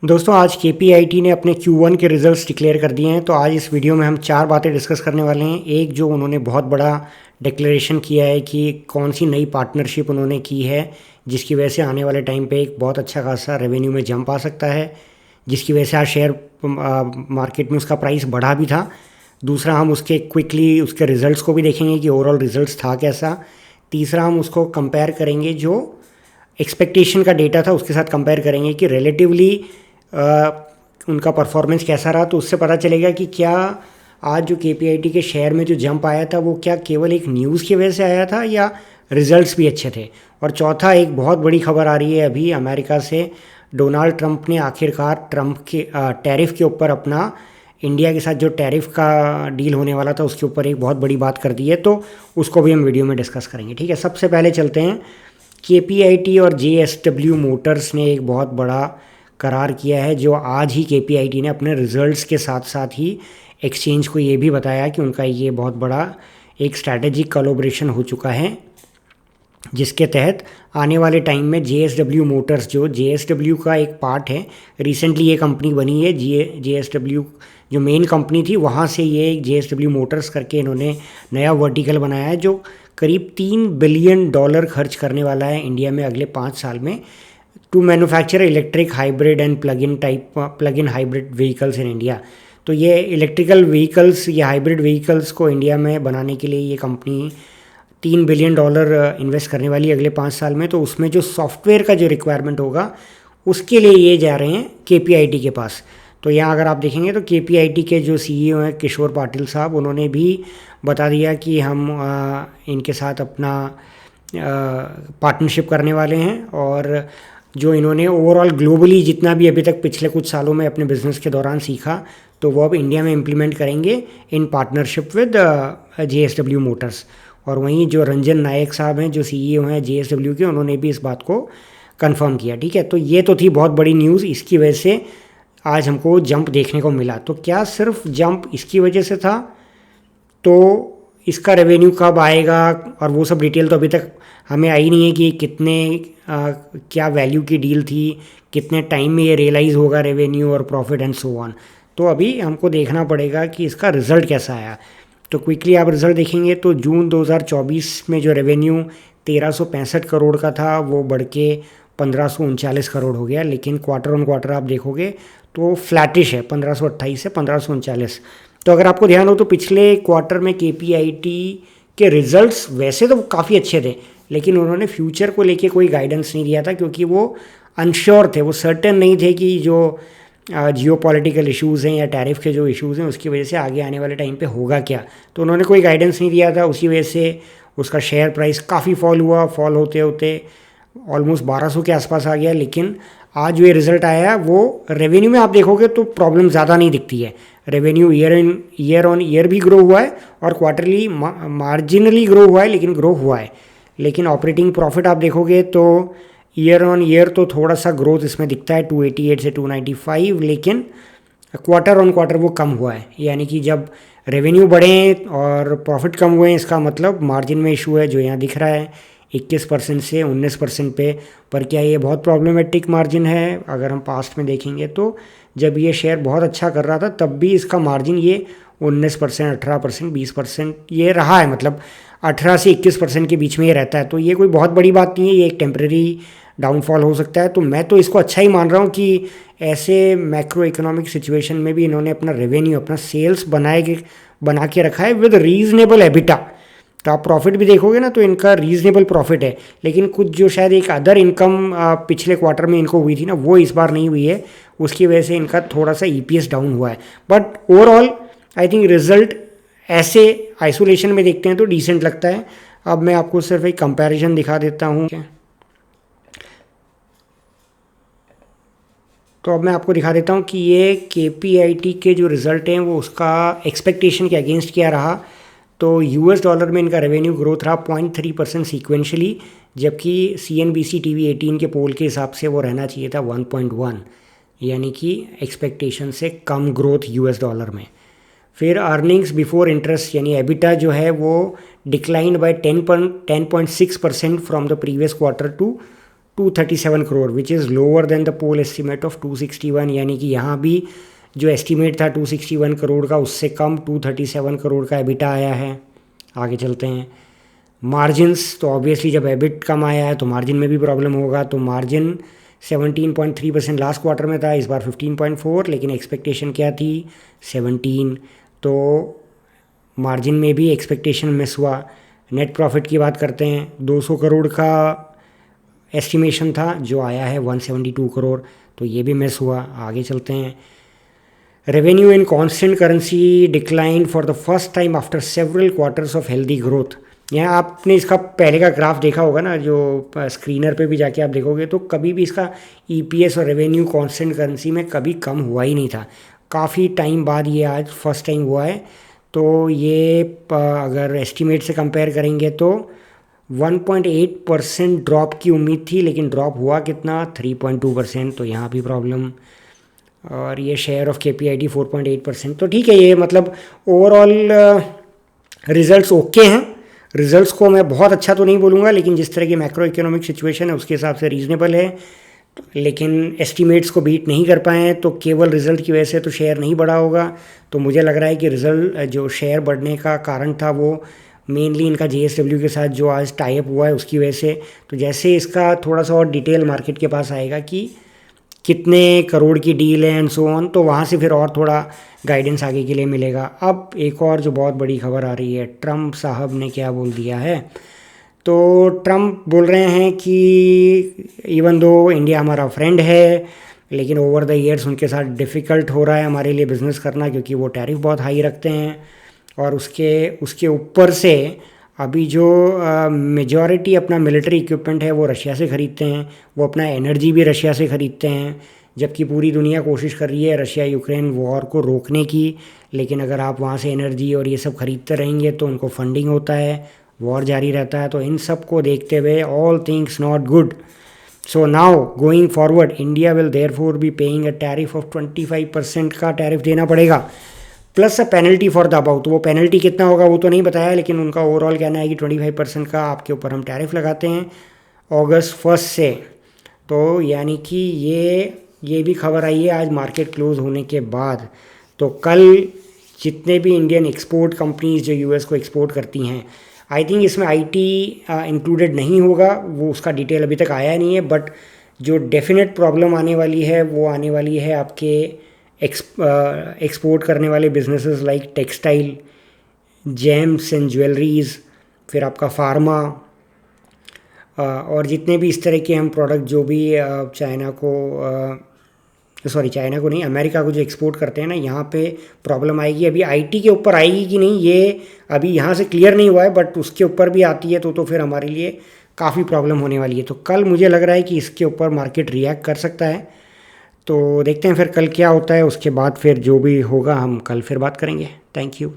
दोस्तों आज केपीआईटी ने अपने Q1 के रिजल्ट्स डिक्लेयर कर दिए हैं। तो आज इस वीडियो में हम चार बातें डिस्कस करने वाले हैं। एक, जो उन्होंने बहुत बड़ा डिक्लेरेशन किया है कि कौन सी नई पार्टनरशिप उन्होंने की है जिसकी वजह से आने वाले टाइम पे एक बहुत अच्छा खासा रेवेन्यू में जंप आ सकता है, जिसकी वजह से आज शेयर मार्केट में उसका प्राइस बढ़ा भी था। दूसरा, हम उसके क्विकली उसके रिजल्ट्स को भी देखेंगे कि ओवरऑल रिजल्ट्स था कैसा। तीसरा, हम उसको कंपेयर करेंगे, जो एक्सपेक्टेशन का डेटा था उसके साथ कंपेयर करेंगे कि रिलेटिवली उनका परफॉर्मेंस कैसा रहा। तो उससे पता चलेगा कि क्या आज जो केपीआईटी के शेयर में जो जंप आया था वो क्या केवल एक न्यूज़ की वजह से आया था या रिजल्ट्स भी अच्छे थे। और चौथा, एक बहुत बड़ी खबर आ रही है अभी अमेरिका से। डोनाल्ड ट्रंप ने आखिरकार ट्रंप के टैरिफ के ऊपर अपना इंडिया के साथ जो टैरिफ का डील होने वाला था उसके ऊपर एक बहुत बड़ी बात कर दी है। तो उसको भी हम वीडियो में डिस्कस करेंगे। ठीक है, सबसे पहले चलते हैं। केपीआईटी और जेएसडब्ल्यू मोटर्स ने एक बहुत बड़ा करार किया है, जो आज ही केपीआईटी ने अपने रिजल्ट्स के साथ साथ ही एक्सचेंज को ये भी बताया कि उनका ये बहुत बड़ा एक स्ट्रैटेजिक कोलैबोरेशन हो चुका है, जिसके तहत आने वाले टाइम में जेएसडब्ल्यू मोटर्स, जो जेएसडब्ल्यू का एक पार्ट है, रिसेंटली ये कंपनी बनी है, जेएसडब्ल्यू जो मेन कंपनी थी वहाँ से ये जेएसडब्ल्यू मोटर्स करके इन्होंने नया वर्टिकल बनाया है, जो करीब $3 बिलियन खर्च करने वाला है इंडिया में अगले 5 साल में to manufacture electric hybrid and plug in hybrid vehicles in India. तो ये इलेक्ट्रिकल व्हीकल्स या हाइब्रिड व्हीकल्स को इंडिया में बनाने के लिए ये कंपनी $3 बिलियन इन्वेस्ट करने वाली है अगले 5 साल में। तो उसमें जो सॉफ्टवेयर का जो रिक्वायरमेंट होगा उसके लिए ये जा रहे हैं केपीआईटी के पास। तो यहाँ अगर आप देखेंगे तो केपीआईटी के जो सीईओ हैं किशोर पाटिल साहब, उन्होंने भी बता दिया कि हम इनके साथ अपना पार्टनरशिप करने वाले हैं, और जो इन्होंने ओवरऑल ग्लोबली जितना भी अभी तक पिछले कुछ सालों में अपने बिजनेस के दौरान सीखा तो वो अब इंडिया में इम्प्लीमेंट करेंगे in partnership with JSW Motors. और वहीं जो रंजन नायक साहब हैं, जो सीईओ हैं जेएसडब्ल्यू के, उन्होंने भी इस बात को कंफर्म किया। ठीक है, तो ये तो थी बहुत बड़ी न्यूज़, इसकी वजह से आज हमको जंप देखने को मिला। तो क्या सिर्फ जंप इसकी वजह से था? तो इसका रेवेन्यू कब आएगा और वो सब डिटेल तो अभी तक हमें आई नहीं है कि कितने क्या वैल्यू की डील थी, कितने टाइम में ये रियलाइज़ होगा रेवेन्यू और प्रॉफिट एंड सो ऑन। तो अभी हमको देखना पड़ेगा कि इसका रिज़ल्ट कैसा आया। तो क्विकली आप रिज़ल्ट देखेंगे तो जून 2024 में जो रेवेन्यू 1365 करोड़ का था वो बढ़ के 1539 करोड़ हो गया, लेकिन क्वार्टर ऑन क्वार्टर आप देखोगे तो फ्लैटिश है, 1528 से 1539। तो अगर आपको ध्यान हो तो पिछले क्वार्टर में केपीआईटी के रिजल्ट्स वैसे तो काफ़ी अच्छे थे, लेकिन उन्होंने फ्यूचर को लेके कोई गाइडेंस नहीं दिया था, क्योंकि वो अनश्योर थे, वो सर्टेन नहीं थे कि जो जियो पॉलिटिकल इशूज़ हैं या टैरिफ के जो इशूज़ हैं उसकी वजह से आगे आने वाले टाइम पे होगा क्या। तो उन्होंने कोई गाइडेंस नहीं दिया था, उसी वजह से उसका शेयर प्राइस काफ़ी फॉल हुआ। फॉल होते होते ऑलमोस्ट 1200 के आसपास आ गया। लेकिन आज जो ये रिज़ल्ट आया है वो रेवेन्यू में आप देखोगे तो प्रॉब्लम ज़्यादा नहीं दिखती है। रेवेन्यू ईयर ऑन ईयर भी ग्रो हुआ है और क्वार्टरली मार्जिनली ग्रो हुआ है, लेकिन ग्रो हुआ है। लेकिन ऑपरेटिंग प्रॉफिट आप देखोगे तो ईयर ऑन ईयर तो थोड़ा सा ग्रोथ इसमें दिखता है, 288 से 295, लेकिन क्वार्टर ऑन क्वार्टर वो कम हुआ है। यानी कि जब रेवेन्यू बढ़े और प्रॉफिट कम हुए, इसका मतलब मार्जिन में इशू है, जो यहाँ दिख रहा है 21% से 19% पे। पर क्या ये बहुत प्रॉब्लमेटिक मार्जिन है? अगर हम पास्ट में देखेंगे तो जब ये शेयर बहुत अच्छा कर रहा था तब भी इसका मार्जिन ये 19%, 18%, 20% ये रहा है, मतलब 18 से 21% के बीच में ये रहता है। तो ये कोई बहुत बड़ी बात नहीं है, ये एक टेम्प्रेरी डाउनफॉल हो सकता है। तो मैं तो इसको अच्छा ही मान रहा हूँ कि ऐसे मैक्रो इकोनॉमिक सिचुएशन में भी इन्होंने अपना रेवेन्यू, अपना सेल्स बना के रखा है विद रीजनेबल एबिटा। तो आप प्रॉफिट भी देखोगे ना तो इनका रीजनेबल प्रॉफिट है, लेकिन कुछ जो शायद एक अदर इनकम पिछले क्वार्टर में इनको हुई थी ना, वो इस बार नहीं हुई है, उसकी वजह से इनका थोड़ा सा ईपीएस डाउन हुआ है। But overall I think result ऐसे आइसोलेशन में देखते हैं तो डिसेंट लगता है। अब मैं आपको सिर्फ एक कंपैरिजन दिखा देता हूँ। तो अब मैं आपको दिखा देता हूँ कि ये केपीआईटी के जो रिज़ल्ट हैं वो उसका एक्सपेक्टेशन के अगेंस्ट क्या रहा। तो यूएस डॉलर में इनका रेवेन्यू ग्रोथ रहा 0.3% सीक्वेंशली, जबकि सीएनबीसी टीवी 18 के पोल के हिसाब से वो रहना चाहिए था 1.1, यानी कि एक्सपेक्टेशन से कम ग्रोथ यूएस डॉलर में। फिर अर्निंग्स बिफोर इंटरेस्ट यानी एबिटा जो है वो declined by 10.6% from the previous quarter to 237 crore which is lower than the poll estimate of 261, यानी कि यहाँ भी जो एस्टिमेट था 261 करोड़ का उससे कम 237 करोड़ का एबिटा आया है। आगे चलते हैं। मार्जिन्स, तो ऑब्वियसली जब एबिट कम आया है तो मार्जिन में भी प्रॉब्लम होगा। तो मार्जिन 17.3% लास्ट क्वार्टर में था, इस बार 15.4, लेकिन एक्सपेक्टेशन क्या थी 17, तो मार्जिन में भी एक्सपेक्टेशन मिस हुआ। नेट प्रॉफिट की बात करते हैं, 200 करोड़ का एस्टिमेशन था, जो आया है 172 करोड़, तो ये भी मिस हुआ। आगे चलते हैं। Revenue in constant currency decline for the first time after several quarters of healthy growth. यहाँ आपने इसका पहले का ग्राफ देखा होगा ना, जो स्क्रीनर पे भी जाके आप देखोगे तो कभी भी इसका ईपीएस और रेवेन्यू कांस्टेंट करेंसी में कभी कम हुआ ही नहीं था। काफ़ी टाइम बाद ये आज फर्स्ट टाइम हुआ है। तो ये अगर एस्टिमेट से कंपेयर करेंगे तो 1.8% ड्रॉप की उम्मीद थी, लेकिन ड्रॉप हुआ कितना 3.2%, तो यहाँ भी प्रॉब्लम। और ये शेयर ऑफ KPIT 4.8%, तो ठीक है, ये मतलब ओवरऑल रिजल्ट्स ओके हैं। रिजल्ट्स को मैं बहुत अच्छा तो नहीं बोलूँगा, लेकिन जिस तरह की मैक्रो इकोनॉमिक सिचुएशन है उसके हिसाब से रीजनेबल है। लेकिन एस्टिमेट्स को बीट नहीं कर पाए हैं, तो केवल रिजल्ट की वजह से तो शेयर नहीं बढ़ा होगा। तो मुझे लग रहा है कि रिजल्ट जो शेयर बढ़ने का कारण था वो मेनली इनका JSW के साथ जो आज टाइप हुआ है उसकी वजह से। तो जैसे इसका थोड़ा सा और डिटेल मार्केट के पास आएगा कि कितने करोड़ की डील है एंड सो ऑन, तो वहाँ से फिर और थोड़ा गाइडेंस आगे के लिए मिलेगा। अब एक और जो बहुत बड़ी खबर आ रही है, ट्रम्प साहब ने क्या बोल दिया है। तो ट्रम्प बोल रहे हैं कि इवन दो इंडिया हमारा फ्रेंड है, लेकिन ओवर द ईयर्स उनके साथ डिफ़िकल्ट हो रहा है हमारे लिए बिज़नेस करना, क्योंकि वो टैरिफ बहुत हाई रखते हैं। और उसके ऊपर से अभी जो मेजॉरिटी अपना मिलिट्री इक्विपमेंट है वो रशिया से ख़रीदते हैं, वो अपना एनर्जी भी रशिया से ख़रीदते हैं, जबकि पूरी दुनिया कोशिश कर रही है रशिया यूक्रेन वॉर को रोकने की। लेकिन अगर आप वहाँ से एनर्जी और ये सब ख़रीदते रहेंगे तो उनको फंडिंग होता है, वॉर जारी रहता है। तो इन सब को देखते हुए all things not good. So now going forward India will therefore be paying a tariff of 25% का टैरिफ देना पड़ेगा, plus a penalty for the about. वो पेनल्टी कितना होगा वो तो नहीं बताया, लेकिन उनका ओवरऑल कहना है कि 25% का आपके ऊपर हम टैरिफ लगाते हैं अगस्त 1 से। तो यानी कि ये भी खबर आई है आज मार्केट क्लोज होने के बाद। तो कल जितने भी इंडियन एक्सपोर्ट कंपनीज जो यूएस को एक्सपोर्ट करती हैं, आई थिंक इसमें आईटी इंक्लूडेड नहीं होगा, वो उसका डिटेल अभी तक आया नहीं है, बट जो डेफिनेट प्रॉब्लम आने वाली है वो आने वाली है आपके एक्सपोर्ट करने वाले businesses like textile, James and jewelleries, फिर आपका फार्मा, और जितने भी इस तरह के हम प्रोडक्ट जो भी चाइना को नहीं, अमेरिका को जो एक्सपोर्ट करते हैं ना, यहाँ पे प्रॉब्लम आएगी। अभी आईटी के ऊपर आएगी कि नहीं ये अभी यहाँ से क्लियर नहीं हुआ है, बट उसके ऊपर भी आती है तो फिर हमारे लिए काफ़ी प्रॉब्लम होने वाली है। तो कल मुझे लग रहा है कि इसके ऊपर मार्केट रिएक्ट कर सकता है। तो देखते हैं फिर कल क्या होता है, उसके बाद फिर जो भी होगा हम कल फिर बात करेंगे। Thank you.